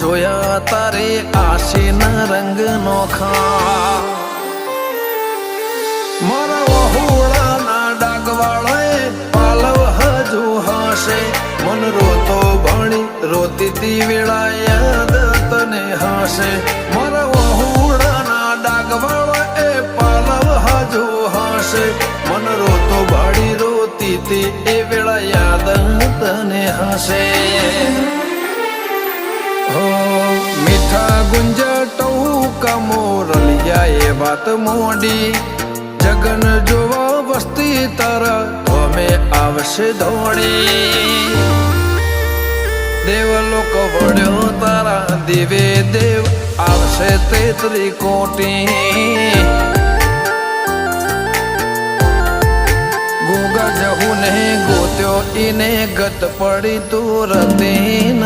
જોયા તારે આશીના રંગ નોખા મારા વહુડાના ડાગવાળાએ પાલવ હજુ હશે મન રોતો ભણી રોતી તી વેળા યાદ તને હશે મારા વહુડાના ડાગવાળાએ પાલવ હજુ હશે મન રોતો ભાડી રોતી તી એ વેળા યાદ તને હશે મીઠા ગુંજટૌ મોરલિયા એ વાત મોડી જગન જોવા વસ્તી તારા અમે આવશે દોડી દેવલોક વળ્યો તારા દેવે દેવ આવશે તેત્રી કોટી ગોગા જહુ ને ગોત્યો ઈને ગત પડી તું રતી